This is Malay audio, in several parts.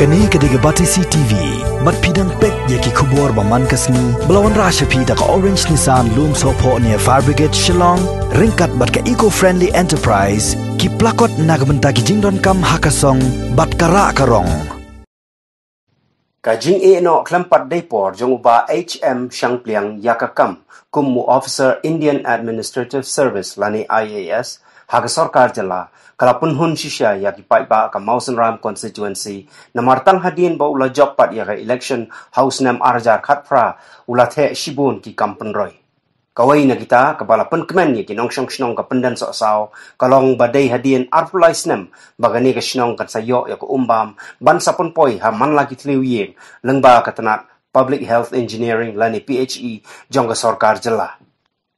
Kani kediga Batisi TV, mat pidang pek yaki kubur baman kasni, belawan rasha pida ka Orange Nissan Loom Sopo near Fire Brigade Shillong, ringkat bat ka eco-friendly enterprise, ki plakot nagbenta ki jingdon kam hakasong, bat kara karong. Kajing no klempat depor jong uba HM Shangpliang yakakam kumu officer Indian Administrative Service lani IAS haga sarkar jala kalapun hun shisha yaki pai ba ka Mawson Ram constituency namartang hadin ba ula job pat yaga election house nam arjar khatpra ula the shibun ki kampen roy kawai na kita kabala pen kemen ye kinong shong shnong ka pendan so saw kalong badai hadin arpulai snem bagani ka shnong kat sayo ya ko umbam ban sapon poi ha man lagi tliu yeng lengba katanat public health engineering lani PHE jongga sarkar jala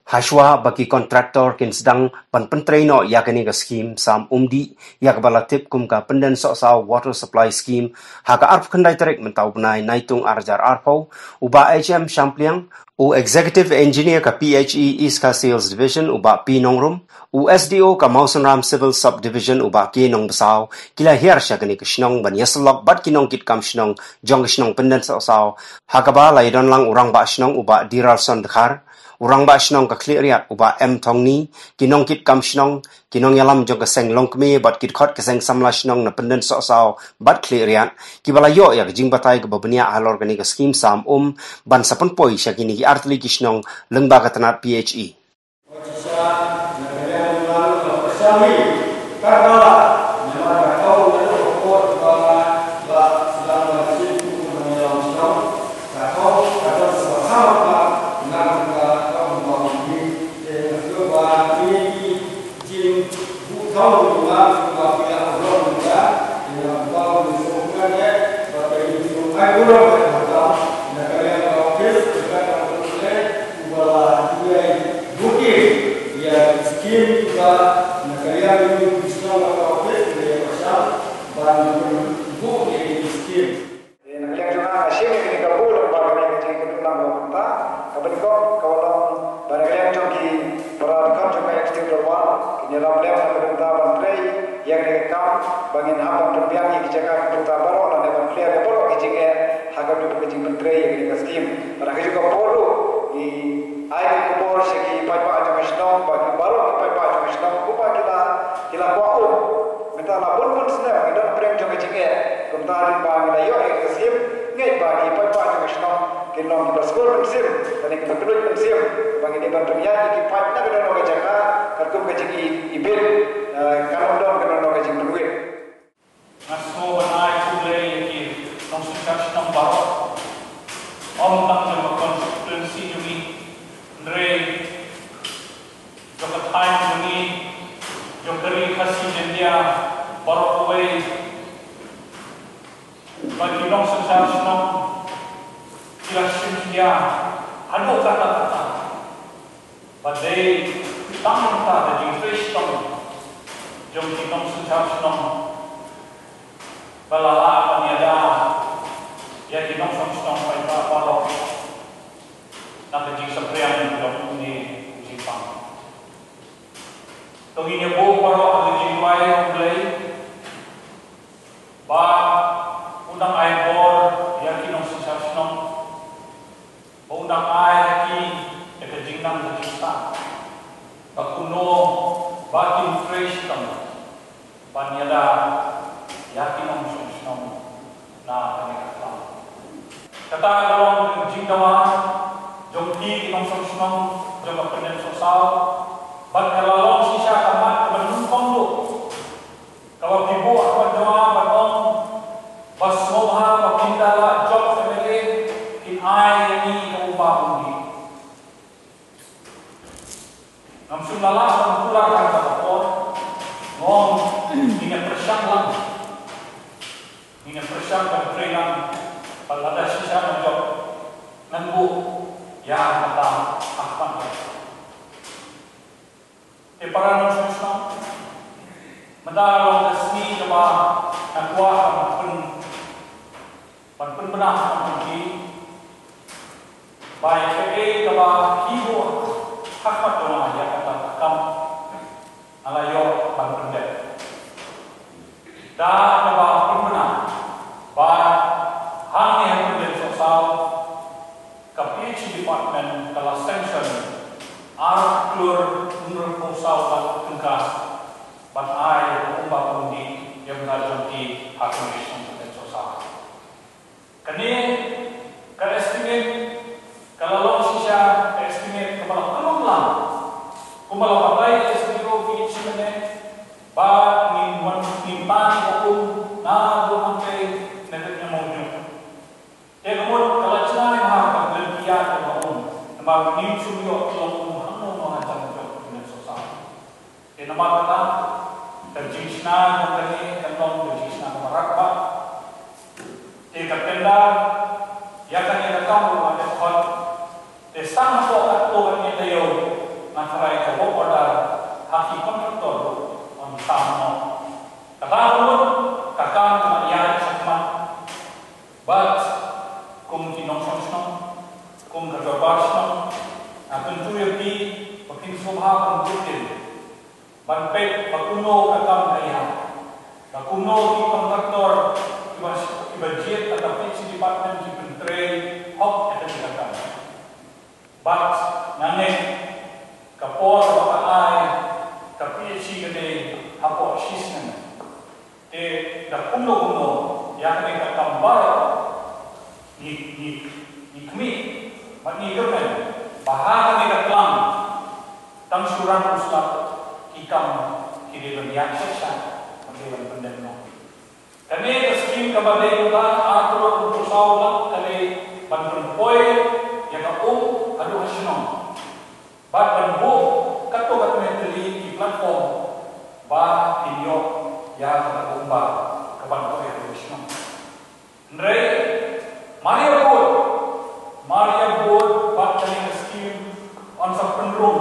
Hashwa bagi kontraktor kin sedang pentrei no yakani ka scheme sam umdi yak bala tip kum ka pendan so saw water supply scheme haka arp khandai tarik mentau benai naitung arjar arpo uba HM Shangpliang u executive engineer ka PHE East ka sales division uba P Nongrum u SDO ka Mawson Ram civil subdivision uba K Nong Basau kila hiar sya kani ka shnong ban yaslok bat kinong kit kam shnong jong shnong pendan so saw haka ba laidon lang urang ba shnong uba Diralson Dekhar urang ba shnong ka kleriat uba M Tongni kinong kit kam shnong kinong yalam jong ka seng longkmi bat kit khot ka seng samla shnong na pendan so saw bat kleriat ki bala yo ya jing batai ka babnia halor kani ka scheme sam ban sapon poi sya kini ki artli ki shnong lengba ka tanat PHE bangin hamba pembiang yang dijaga kota baru dan dengan clear baru kejingnya harga dua kejing menteri yang dengan skim mereka juga perlu di air kubur segi pipa internasional bagi baru pipa internasional kupa kita kuat minta labun pun senang kita perang juga kejingnya kemarin bang kita yo yang skim ngai bagi pipa internasional kita kita skor musim dan kita kedua musim bagi di bantuan yang di pipa nak kita nak jaga kerja kejing ibin kalau dong kita nak kejing berduit Nasko banai kulai lagi konsultasi nombor tang nama konstituensi ini Andre jika time ini jokeri kasih jendia baru away bagi konsultasi nombor kilasin dia ada kata-kata badai taman tak ada fresh taman jom konsultasi nombor balala paniada ya kinong song pai pa palo na kajing saprian dok ni jipang to ini bo paro kajing wai play ba undang ai bor ya kinong song undang ai ki e kajing nang kita ba kuno ba tin fresh tam paniada yakin ang sumsum na kanikatam. Kata dalawang jingdawa, jong di kinong sumsum, jong kapenen sosaw, bag kalalong sisya kamat kamanungkong lo. Kawag ibu akwan dawa, bagong, bas momha, magpindala, job family, kinay ni kaubang di. Namsum lalas ang pulang ang katapon, ngong, ingat persyang lang. Dengan persyang dan training pada sisa menjawab nanggu yang kata akan para non-Muslim mendalam resmi kepada akuah pun benar menjadi baik kepada ibu hakmat doa yang kata kam alayo pan pendek dan kepada pun benar baik accommodation dan sosial. Kini ke estimate kalau sisa estimate kepala kelulang kepala pakai SDO VH mana ba nimpan hukum na domante negara maunya. Kemudian kalau cina yang harap berlihat kebaun nama nimsuyo kelong hanu mengajar dengan sosial. Nama kata terjisna mengenai tentang terjisna merakba. Terkenda ya kan yang kamu ada hot. Testang so atau yang tayo nakarai kau pada haki kontraktor on tamo. Kakakun kakak kemarian sama. But kum tinong sonsong kum kerjabasno akan tujuh di pakin subha kumputin. Banpet pakuno kakam kaya. Pakuno di kontraktor budget atau fixed department di menteri hok ada dikatakan. But nane kapor bakai kapi si gede hapo sisnen. Da kuno yang ni kakambar ni kmi mani germen bahag ni kaklam tang suran ustad ikam kiri dunia sesat mendewan pendeno. Kami skim kabadai bukan atur untuk saulang kami bantuan poi yang adu hasilnya. Bahkan kato kami menteri di platform bah video yang terumba kebantu yang hasilnya. Nrai Maria Board bah kami skim on sa penrung